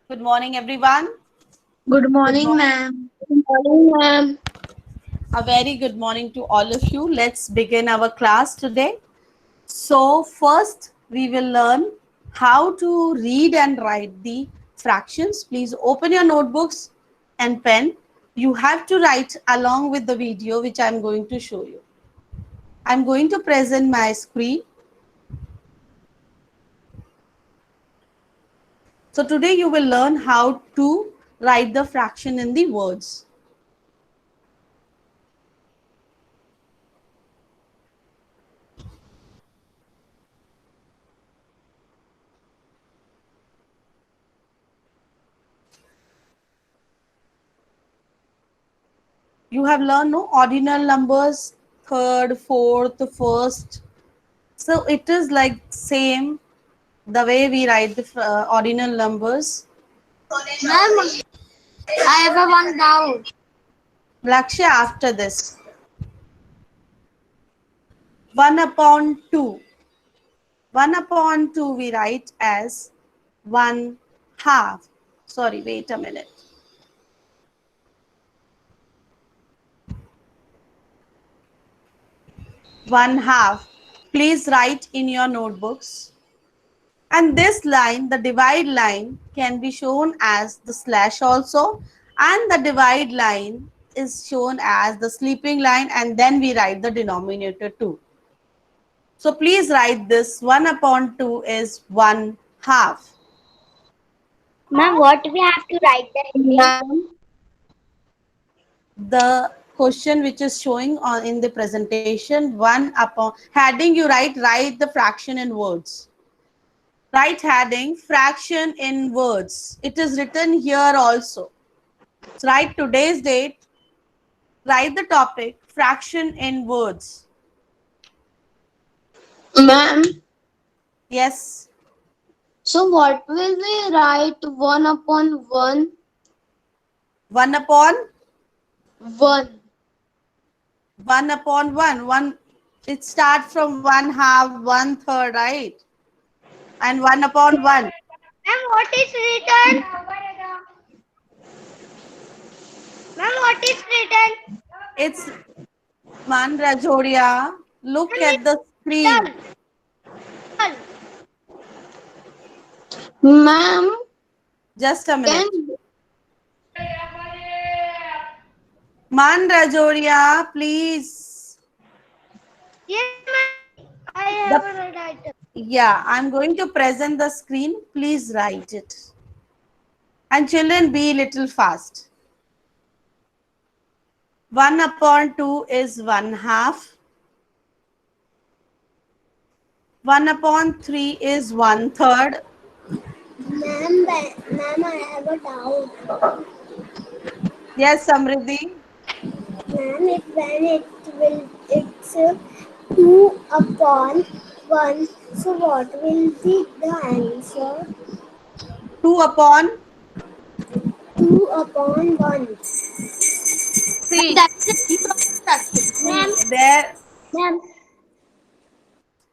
Good morning, everyone. Good Good morning, morning. ma'am. Good morning, ma'am. A very good morning to all of you. Let's begin our class today. So, first, we will learn how to read and write the fractions. Please open your notebooks and pen. You have to write along with the video which I am going to show you. I'm going to present my screen. So, today you will learn how to write the fraction in the words. You have learned no ordinal numbers, third, fourth, first. So it is like same the way we write the ordinal numbers. Ma'am, I have a one doubt. Lakshya, after this, 1 upon 2. 1 upon 2 we write as 1 half. Sorry, wait a minute. 1 half. Please write in your notebooks. And this line, the divide line, can be shown as the slash also, and the divide line is shown as the sleeping line, and then we write the denominator 2. So please write this. 1 upon 2 is 1 half. Ma'am, what we have to write the heading? The question which is showing on in the presentation, 1 upon heading, you write the fraction in words. Write heading fraction in words. It is written here also. So write today's date, write the topic, fraction in words. Ma'am, Yes, so what will we write 1 upon 1? 1 upon 1. 1 upon 1. It starts from 1 half, 1/3, right? And 1 upon 1. Ma'am, what is written? Ma'am, what is written? It's Man Rajoria. Look Ma'am, at the it's screen. done. Ma'am, Just a can minute. Man Rajoria, please. yes, ma'am. I have The, a writer. yeah, I'm going to present the screen. Please write it. And children, be little fast. 1 upon 2 is 1 half. 1 upon 3 is 1/3. Ma'am, I have a doubt. Yes, Samriddhi. Ma'am, when it's 2 upon 1. So what will be the answer? 2 upon 2 upon 1. Ma'am, 3. that is a improper fraction. See, Ma'am, ma'am,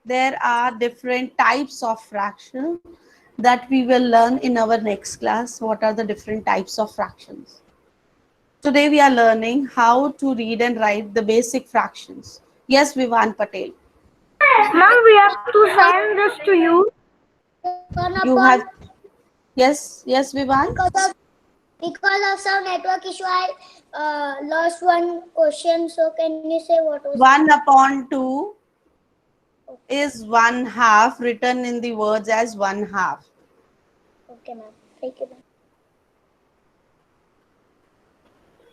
there are different types of fraction that we will learn in our next class. What are the different types of fractions? Today we are learning how to read and write the basic fractions. Yes, Vivan Patel. ma'am, we have to send this to you. 1 You upon have, yes, Vivan. because of some network issue, I lost one question. So can you say what was 1 upon 2 is 1 half, written in the words as 1 half. Okay, ma'am. Thank you, ma'am.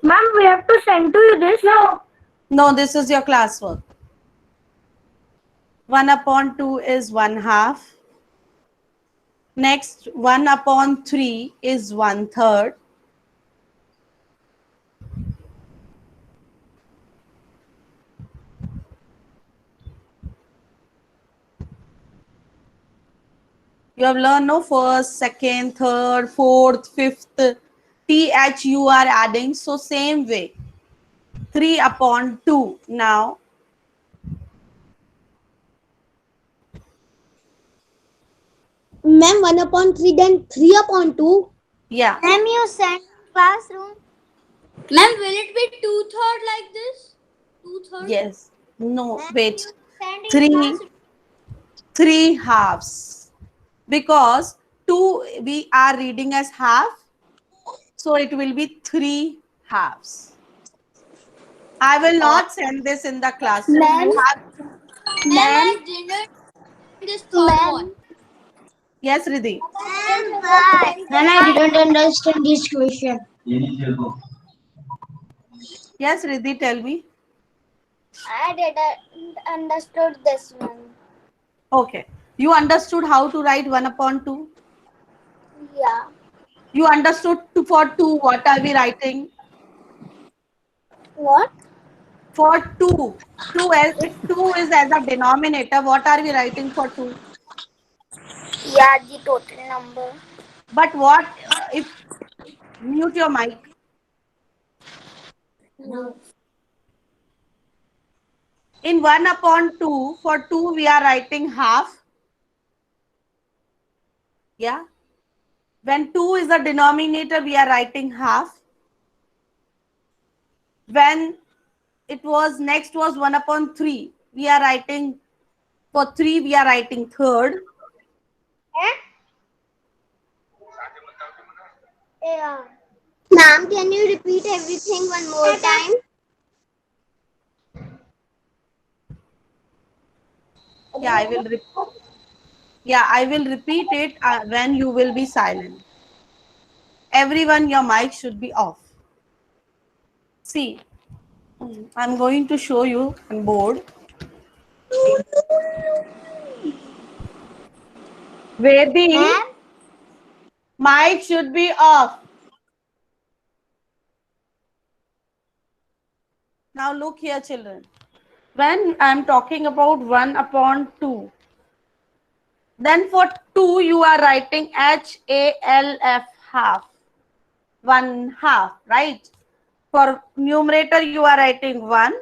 Ma'am, we have to send to you this. No, this is your classwork. 1 upon 2 is 1 half. Next, 1 upon 3 is 1/3. You have learned no first, second, third, fourth, fifth. TH you are adding. So same way. 3 upon 2. Now, Ma'am, 1 upon 3, then 3 upon 2. Yeah. Ma'am, you sent classroom. Ma'am, will it be two-third like this? Two-third? Yes. No, Ma'am, wait. you send in Three, classroom. three halves. Because two we are reading as half, so it will be three halves. I will not send this in the classroom. You Ma'am, have, Ma'am, ma'am, I didn't send this third ma'am. one. yes, Riddhi. Ma'am, hi. Ma'am, I didn't understand this question. Yes, Riddhi, tell me. I didn't understood this one. Okay. You understood how to write 1 upon 2? Yeah. You understood for 2, what are we writing? What? For 2. 2 as, if 2 is as a denominator, what are we writing for 2? Yeah, the total number. But what if, mute your mic. No. In 1 upon 2, for 2 we are writing half. Yeah. When 2 is the denominator, we are writing half. When it was next was 1 upon 3, we are writing, for 3 we are writing third. Yeah. Ma'am, can you repeat everything one more time? Yeah, I will repeat it when you will be silent. Everyone, your mic should be off. See, I'm going to show you on board where the Ma'am? mic should be off. Now look here, children. When I'm talking about 1 upon 2, then for 2 you are writing HALF, half. 1 half, right? For numerator you are writing 1,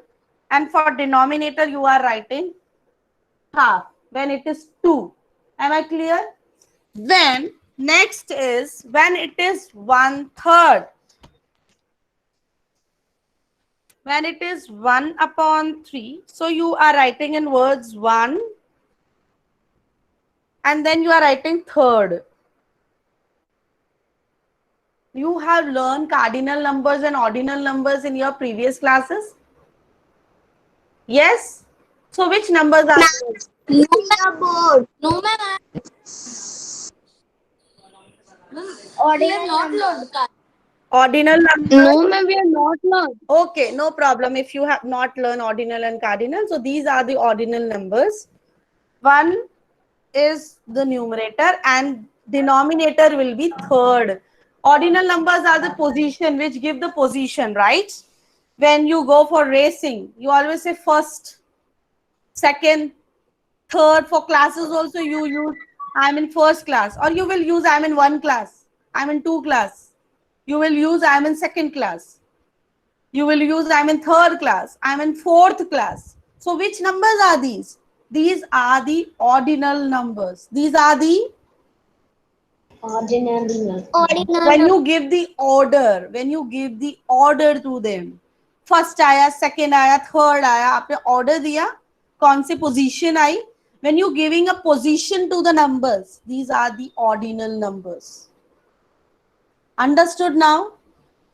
and for denominator you are writing half when it is 2. Am I clear? Then next is when it is 1/3. When it is 1 upon 3, so you are writing in words 1, and then you are writing third. You have learned cardinal numbers and ordinal numbers in your previous classes? Yes? So which numbers are those? No, In your board. no, ma'am. We have not learned that. Ordinal numbers? No, ma'am, we are not learned. Okay, no problem if you have not learned ordinal and cardinal. So these are the ordinal numbers. 1 is the numerator and denominator will be third. Ordinal numbers are the position which give the position, right? When you go for racing, you always say first, second, third. For classes also you use I'm in first class, or you will use I'm in one class, I'm in two class. You will use I'm in second class. You will use I'm in third class, I'm in fourth class. So which numbers are these? These are the ordinal numbers. These are the when Ordinal. you give the order, when you give the order to them, first आया, second आया, third आया, आपने order दिया, कौन सी position I? When you giving a position to the numbers, these are the ordinal numbers. Understood now?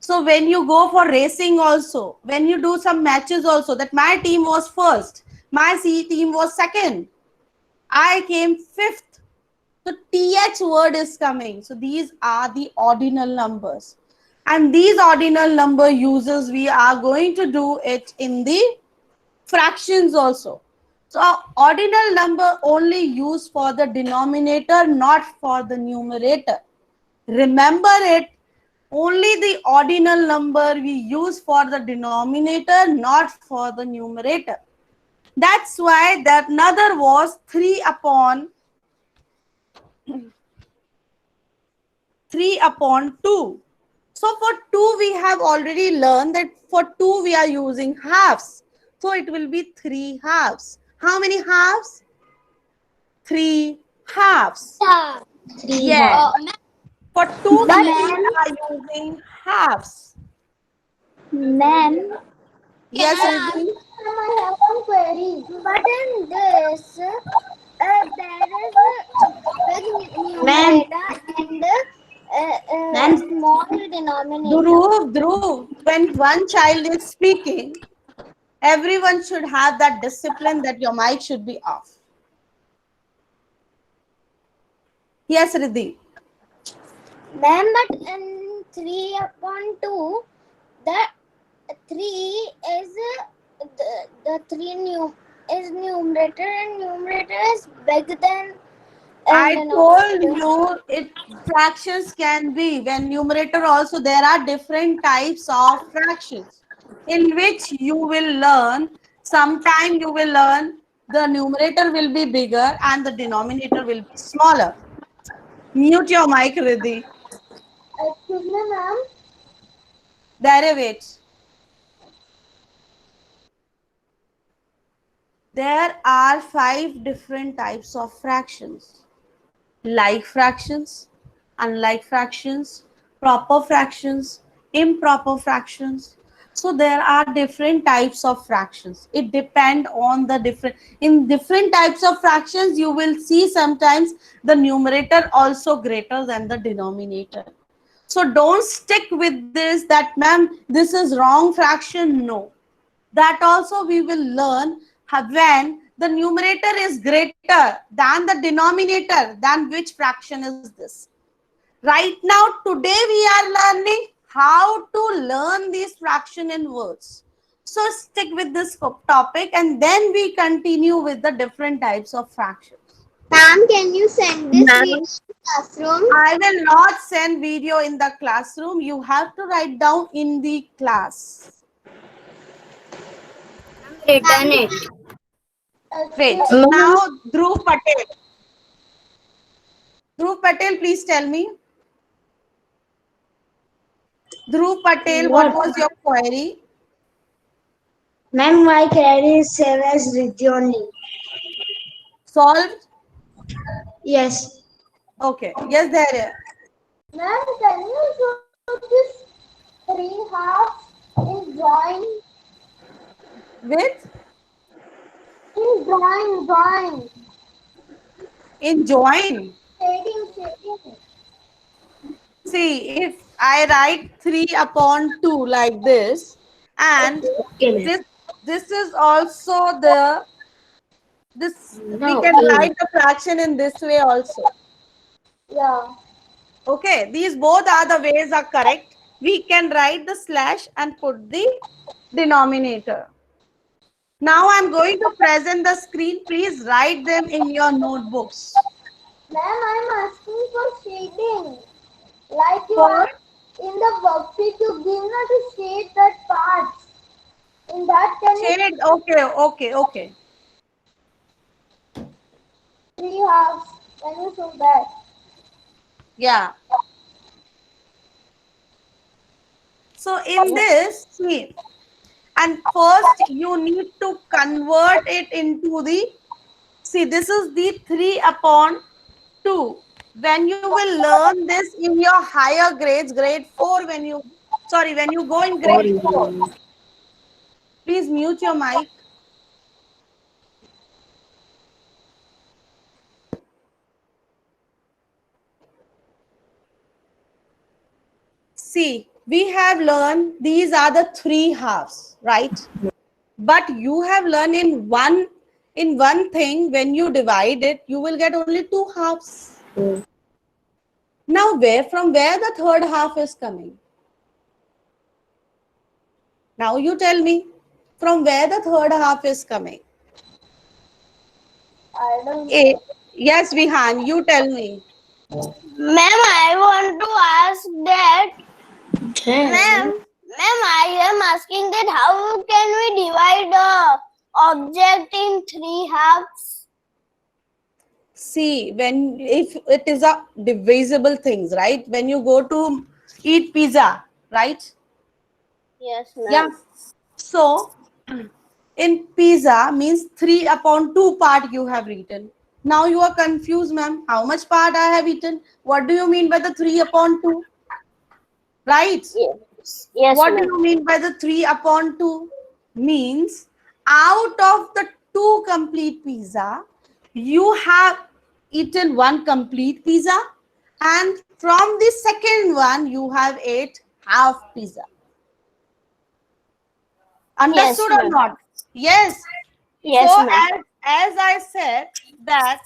So when you go for racing also, when you do some matches also, that my team was first, my C team was second, I came fifth. So th word is coming. So these are the ordinal numbers. And these ordinal number uses, we are going to do it in the fractions also. So ordinal number only used for the denominator, not for the numerator. Remember it, only the ordinal number we use for the denominator, not for the numerator. That's why that another was 3 upon 3 upon 2. So for 2 we have already learned that for 2 we are using halves. So it will be 3 halves. How many halves? 3 halves. Yeah. Yes. Ma'am, For 2, But we are using halves. ma'am, Can Yes, I ask? Riddhi? I have one query. But in this, there is a big Ma'am, numerator and ma'am, small denominator. Dhruv, when one child is speaking, everyone should have that discipline that your mic should be off. Yes, Riddhi. Ma'am, but in 3 upon 2, the 3 is the 3 is numerator and numerator is bigger than I told denominator. you it fractions can be when numerator also there are different types of fractions in which you will learn sometime you will learn the numerator will be bigger and the denominator will be smaller. Mute your mic, Riddhi. Excuse me, ma'am. Derivate. There are 5 different types of fractions. Like fractions, unlike fractions, proper fractions, improper fractions. So there are different types of fractions. It depends on the different in different types of fractions you will see sometimes the numerator also greater than the denominator. So don't stick with this that ma'am this is wrong fraction. No, that also we will learn when the numerator is greater than the denominator, then which fraction is this. Right now, today we are learning how to learn these fraction in words. So stick with this topic and then we continue with the different types of fractions. Ma'am, can you send this ma'am, video to classroom? I will not send video in the classroom. You have to write down in the class. return it. Wait. Excuse Now, Ma'am, Dhruv Patel. Dhruv Patel, please tell me. Dhruv Patel, what what? was your query? Ma'am, my query is same as Riddhi only. Solved? Yes. Okay. Yes, there. ma'am, can you show this 3 halves in drawing? With In drawing. in join. Shading. See, if I write 3 upon 2 like this, and Okay, ma'am. this this is also the this we No, can okay, ma'am. write the fraction in this way also. Yeah. Okay, these both are the ways are correct. We can write the slash and put the denominator. Now I'm going to present the screen. Please write them in your notebooks. Ma'am, I'm asking for shading. Like you For are in the worksheet, you give not to shade that parts. In that, can you shade, okay. 3 halves? Can you show that? Yeah. So in this, see, and first you need to convert it into the, see, this is the 3 upon 2. When you will learn this in your higher grades, grade 4, when you, sorry, when you go in grade 4, please mute your mic. See, we have learned these are the 3 halves, right? But you have learned in one thing when you divide it, you will get only 2 halves. Now, where from where the third half is coming? Now you tell me from where the third half is coming. I don't A, know. yes, Vihan, you tell me. Ma'am, I want to ask that. Ma'am, I am asking that how can we divide a object in 3 halves? See, when if it is a divisible things, right? When you go to eat pizza, right? Yes, Yeah. ma'am. So in pizza means 3 upon 2 part you have written. Now you are confused, ma'am. How much part I have eaten? What do you mean by the 3 upon 2? Right? Yes. Yes, What do ma'am. you mean by the 3 upon 2? Means out of the 2 complete pizza, you have eaten 1 complete pizza, and from the second one, you have ate half pizza. Yes, Understood or ma'am. not? Yes. So Yes, ma'am. as I said that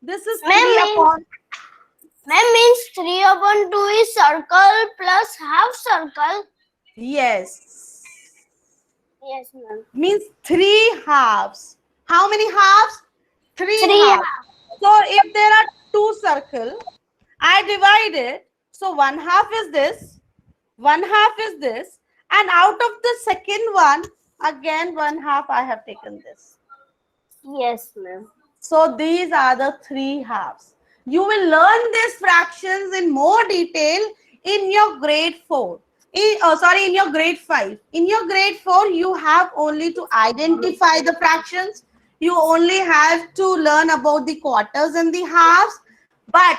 this is Ma'am 3 means upon, ma'am means 3 upon 2 is circle plus half circle. yes, Yes, ma'am. means 3 halves. How many halves? 3 3 halves. half. So if there are 2 circles, I divide it. So 1 half is this, 1 half is this, and out of the second one, again 1 half I have taken this. Yes, ma'am. So these are the 3 halves. You will learn these fractions in more detail in your grade 4. In your grade 5. In your grade 4, you have only to identify the fractions. You only have to learn about the quarters and the halves. But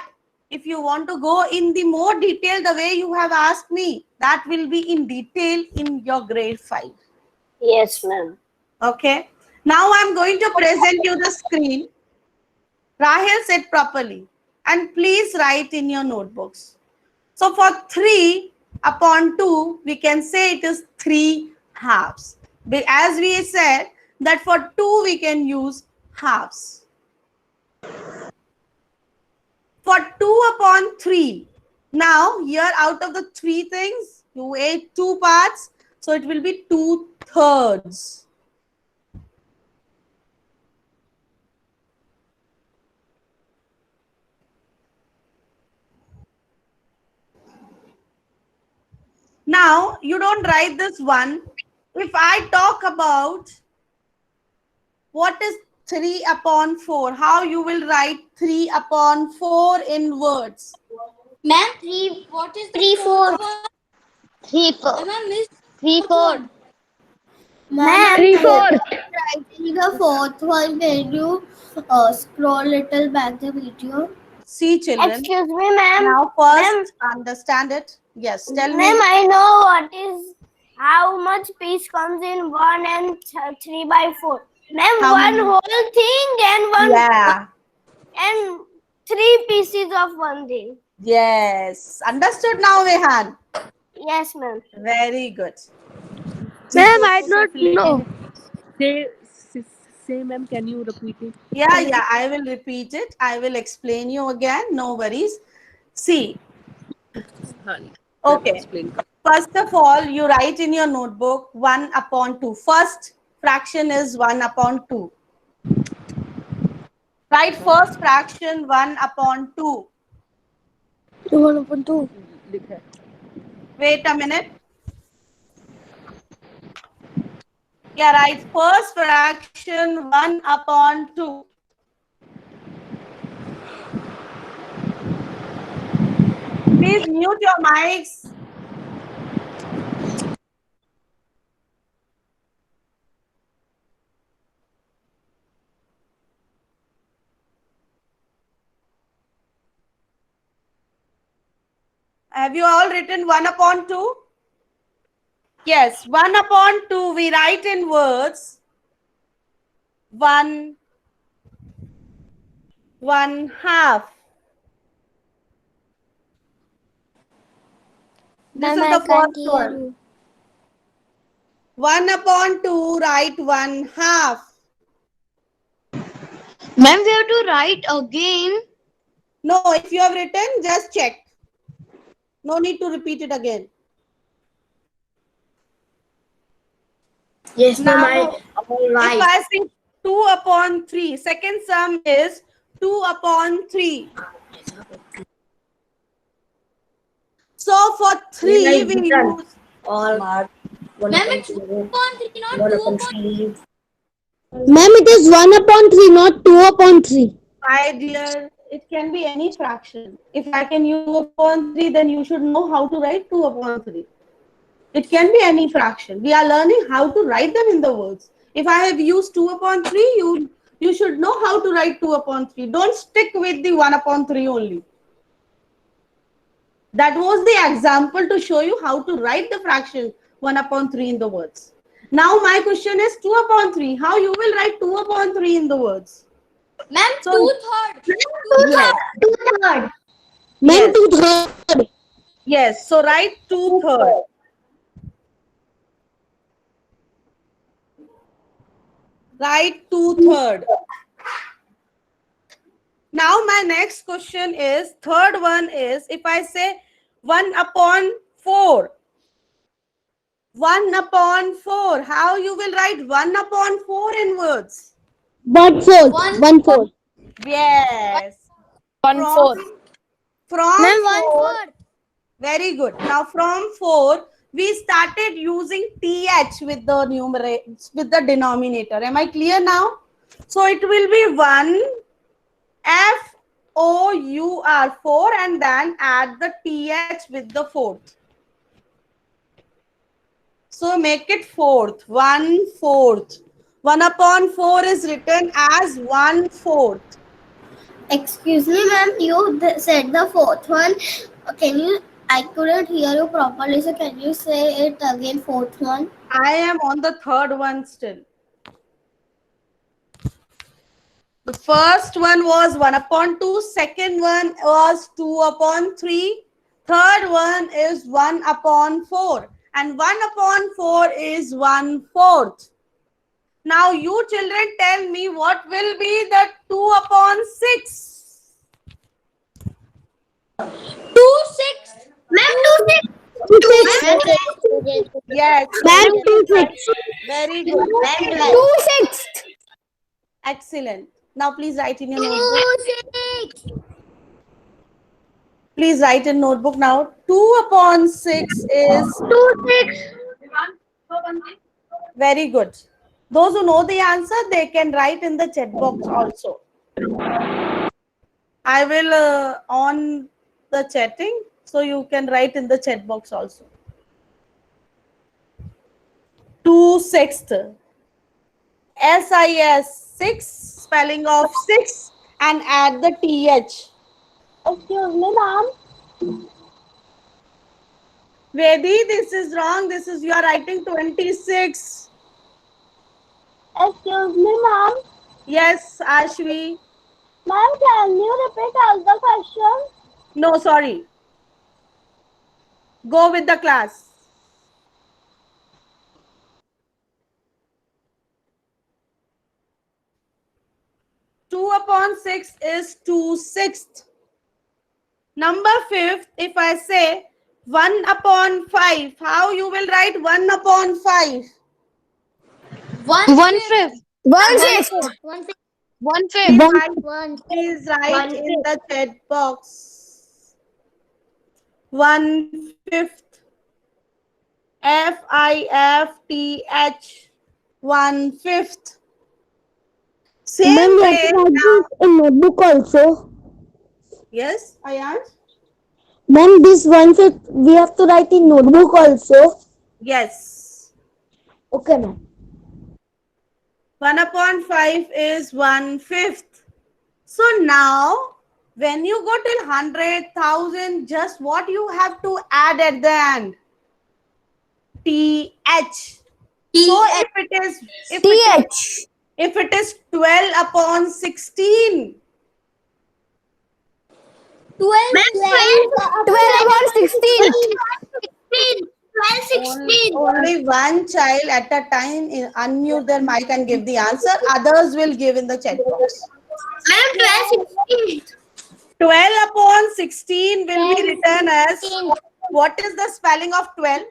if you want to go in the more detail, the way you have asked me, that will be in detail in your grade 5. Yes, ma'am. Okay. Now I'm going to present you the screen. Rahil said properly. And please write in your notebooks. So for 3 upon 2, we can say it is 3 halves. As we said that for 2, we can use halves. For 2 upon 3, now here out of the 3 things, you ate 2 parts. So it will be 2/3. Now, you don't write this one. If I talk about what is 3 upon 4, how you will write 3 upon 4 in words? Ma'am, three. What is the 3 fourth 4. one? 3 Ma'am, 4. I missed 3 the fourth 4. one. Ma'am, Three four. writing the fourth one, can you scroll little back the video? See, children. Excuse me, ma'am. Now, Ma'am, first understand it. Yes, tell ma'am, me. I know what is how much piece comes in 1 and 3 by 4. Ma'am, How one many? whole thing and Yeah. and 3 pieces of one thing. Yes. Understood now, Vehan? Yes, ma'am. Very good. Ma'am, I don't know. Say, say, ma'am, can you repeat it? Yeah, I will repeat it. I will explain you again. No worries. See, Honey, ma'am, okay. explain. First of all, you write in your notebook 1 upon 2. First fraction is 1 upon 2. Write first fraction 1 upon 2. 1/2. लिखा है. Wait a minute. Yeah, write first fraction 1 upon 2. Please mute your mics. Have you all written 1 upon 2? Yes, 1 upon 2 we write in words 1 1/2. This Ma'am, is I the can't first hear one. you. 1 upon 2 write 1/2. Ma'am, we have to write again. No, if you have written, just check. No need to repeat it again. Yes, ma'am. Now, All if right. I say 2 upon 3, second sum is 2 upon 3. So for 3, we use, All. Ma'am, it's 2/3, not 2/3. Ma'am, it is 1/3, not 2/3. my dear, it can be any fraction. If I can use 2 upon 3, then you should know how to write 2 upon 3. It can be any fraction. We are learning how to write them in the words. If I have used 2 upon 3, You should know how to write 2 upon 3. Don't stick with the 1 upon 3 only. That was the example to show you how to write the fraction 1 upon 3 in the words. Now my question is 2 upon 3. How you will write 2 upon 3 in the words? Ma'am, So, 2/3. yes, Two-third. Ma'am, yes, 2/3. yes. So write 2/3. Write 2/3. Now my next question is, third one is, if I say 1 upon 4. 1 upon 4. How you will write 1 upon 4 in words? 1/4. One. 1/4. Yes. 1/4. From Ma'am, 4. 1/4. Very good. Now from 4, we started using th with the numerator, with the denominator. Am I clear now? So it will be 1 FOUR 4 and then add the th with the fourth. So make it fourth, 1/4. 1 upon 4 is written as 1/4. Excuse me, ma'am. You said the fourth one. Can you? I couldn't hear you properly. So can you say it again? Fourth one. I am on the third one still. The first one was 1 upon 2. Second one was 2 upon 3. Third one is 1 upon 4. And 1 upon 4 is 1/4. Now you children tell me what will be the 2 upon 6. 2/6. Ma'am, two-six. 2/6. Yes, Ma'am, very good. 2/6. Very good. 2/6. Excellent. Now please write in your notebook. 2/6. Please write in notebook now. 2 upon 6 is 2/6. very good. Those who know the answer, they can write in the chat box also. I will on the chatting, so you can write in the chat box also. 2/6. SIS 6, spelling of 6 and add the TH. Excuse me, ma'am. Vedi, this is wrong. This is, you are writing 26. Excuse me, ma'am. Yes, Ashvi. Ma'am, can you repeat all the questions? No, sorry. Go with the class. Two upon 6 is 2/6. Number 5th, if I say 1 upon 5, how you will write 1 upon 5? 1/5. 1/6. 1/6. 1/5. Please write in the chat box. 1/5. FIFTH. 1/5. Same Ma'am, we have way to write now. this in notebook also. Yes, I asked. Ma'am, this 1/5 we have to write in notebook also. Yes. Okay, ma'am. 1 upon 5 is 1/5. So now, when you go till 100,000, just what you have to add at the end? TH. So if it is 12 upon 16, 12. 12 upon 16. 16. only one child at a time unmute their mic and give the answer. Others will give in the chat box. Ma'am, 12, 16. 12 upon 16 will be written as, what is the spelling of 12?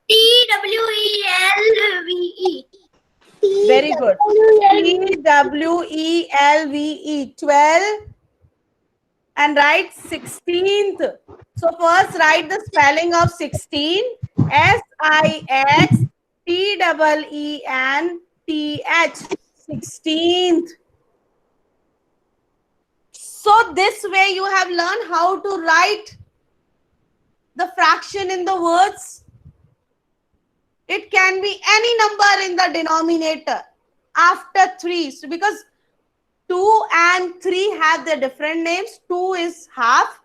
TWELVE. Very good. TWELVE, 12, and write 16th. So first write the spelling of 16, SIXTEENTH, 16th. So this way you have learned how to write the fraction in the words. It can be any number in the denominator. after 3. So because 2 and 3 have their different names. 2 is half.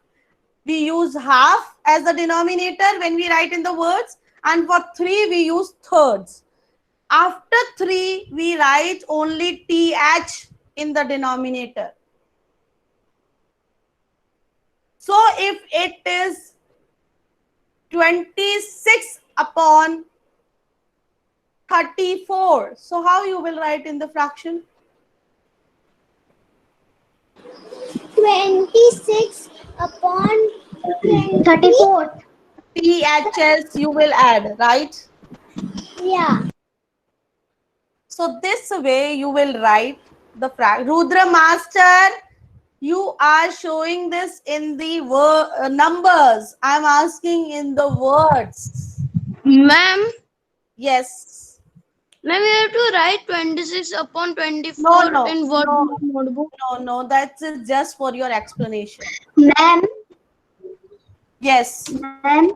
We use half as the denominator when we write in the words. And for 3, we use thirds. After 3, we write only th in the denominator. So if it is 26 upon 34, so how you will write in the fraction? 26 upon 34. THS you will add, right? Yeah. So this way you will write the fraction. Rudra Master, you are showing this in the numbers. I'm asking in the words. Ma'am, Yes. ma'am, we have to write 26 upon 24 No, in what no, notebook? no. That's just for your explanation. Ma'am, Yes. ma'am,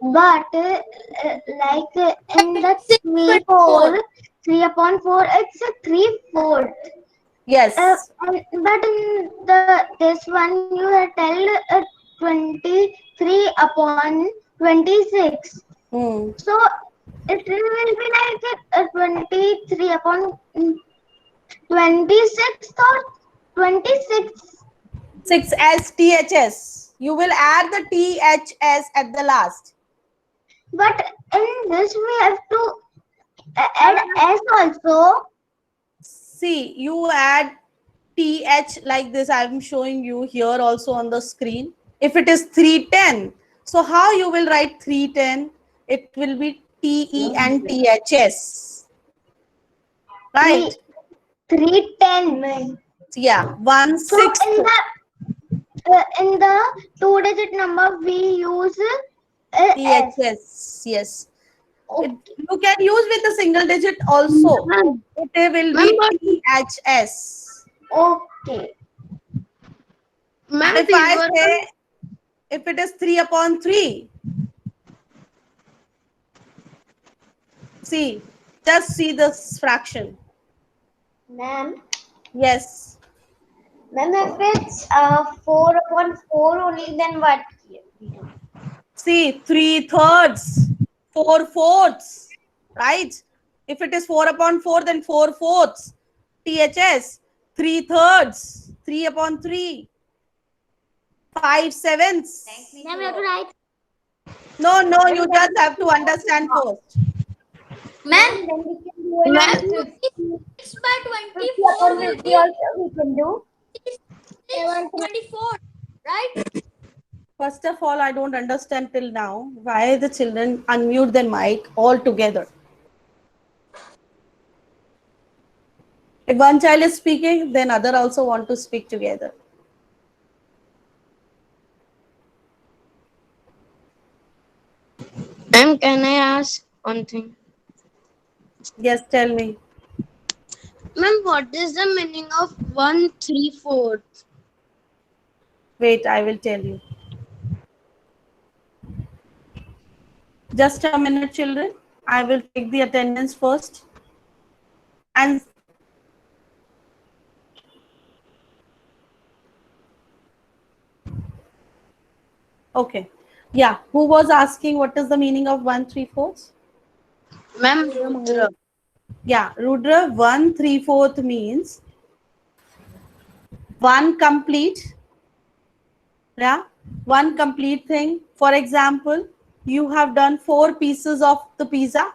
but like in the 3 4. 4, 3 upon 4, it's a 3/4. Yes. But in the this one you have tell 23 upon 26. Hmm. So it will be like 23 upon 26 or 26. 6 as THS. You will add the THS at the last. But in this we have to add S also. See, you add TH like this. I'm showing you here also on the screen. If it is 310, so how you will write 310? It will be TE and THS. Right? 310. Yeah, 1 So 6. in the 2-digit number we use S. THS. Yes. You can use with a single digit also. Ma'am, It will ma'am, be but, THS. Okay. And ma'am, if we I were say, if it is 3 upon 3, see, just see this fraction. Ma'am, Yes. ma'am, if it's 4 upon 4 only, then what we do? See, 3/3, 4/4, right? If it is 4 upon 4, then 4/4. THS, 3/3, 3 upon 3, 5/7. Ma'am, we have to write. No, you just have to understand first. Ma'am, Then we can do it ma'am, on 6 by 50 24 upon will 50 be also we can do. 24, right? First of all, I don't understand till now why the children unmute their mic all together. If one child is speaking, then other also want to speak together. ma'am, can I ask one thing? Yes, tell me. Ma'am, what is the meaning of 1/3/4? Wait, I will tell you. Just a minute, children. I will take the attendance first. And okay. Yeah. Who was asking what is the meaning of 1/3/4? Ma'am, Rudra. Yeah, Rudra, 1/3/4 means one complete. Yeah, one complete thing. For example, you have done 4 pieces of the pizza.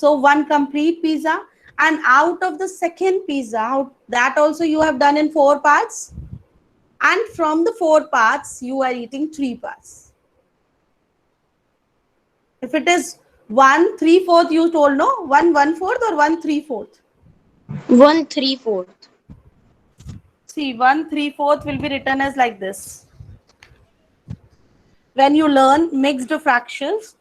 So one complete pizza, and out of the second pizza, that also you have done in 4 parts. And from the 4 parts, you are eating 3 parts. If it is 1/3/4, you told no, 1/4 or 1/3/4. 1/3/4. See, 1/3/4 will be written as like this. When you learn mixed fractions,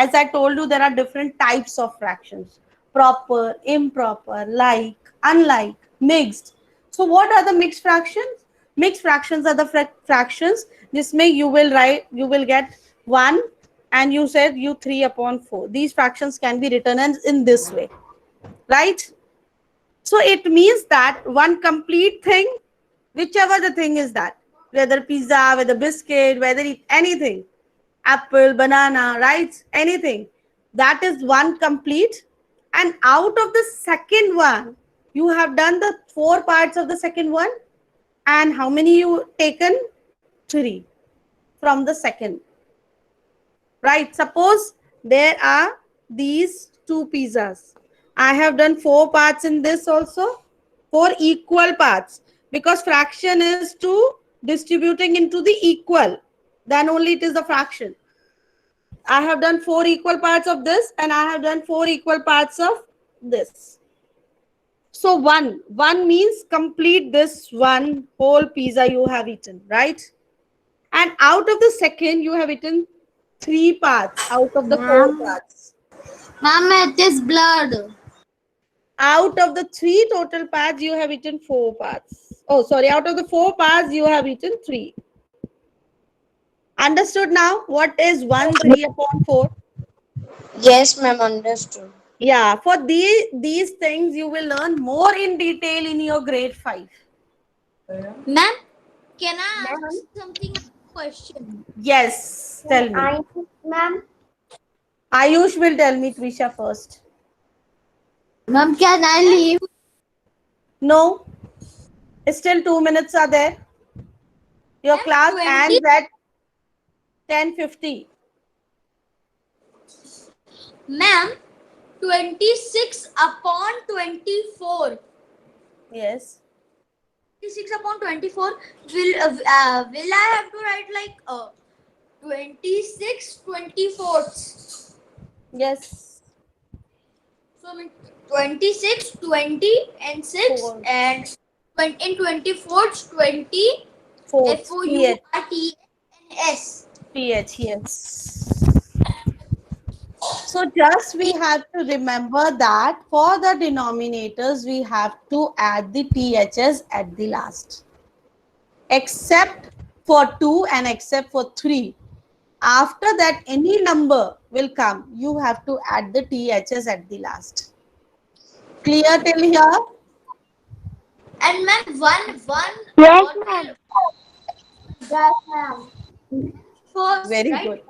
as I told you, there are different types of fractions: proper, improper, like, unlike, mixed. So what are the mixed fractions? Mixed fractions are the fractions. This may you will write, you will get 1 and you said you 3/4. These fractions can be written in this way, right? So it means that one complete thing, whichever the thing is that, whether pizza, whether biscuit, whether anything, apple, banana, rice, anything, that is one complete. And out of the second one, you have done the 4 parts of the second one. And how many you taken? 3 from the second. Right? Suppose there are these 2 pizzas. I have done 4 parts in this also. 4 equal parts. Because fraction is to distributing into the equal. Then only it is the fraction. I have done 4 equal parts of this and I have done 4 equal parts of this. So one means complete this one whole pizza you have eaten, right? And out of the second, you have eaten 3 parts out of the 4 Ma'am, parts. ma'am, it is blood. Out of the 3 total parts, you have eaten 4 parts. Oh, sorry. Out of the 4 parts, you have eaten 3. Understood now? What is 1 3 upon 4? Yes, ma'am, understood. Yeah, for these things, you will learn more in detail in your grade 5. Ma'am, can I ask something? Question. Yes, tell me. Ma'am. Ayush will tell me, Trisha, first. Ma'am, can I leave? No, still 2 minutes are there. Your Ma'am, class 20. ends at 10:50. Ma'am, 26 upon 24. Yes. 26 upon 24. Will I have to write like 26 24ths? Yes. So I mean 26, 20 and 6 Four. and in 24th 20 Fourth. FOURTHS. PH. Yes. So just we have to remember that for the denominators, we have to add the THS at the last. Except for 2 and except for 3. After that, any number will come. You have to add the THS at the last. Clear till here? And ma'am, one Yes, what ma'am. will first, Very right? good.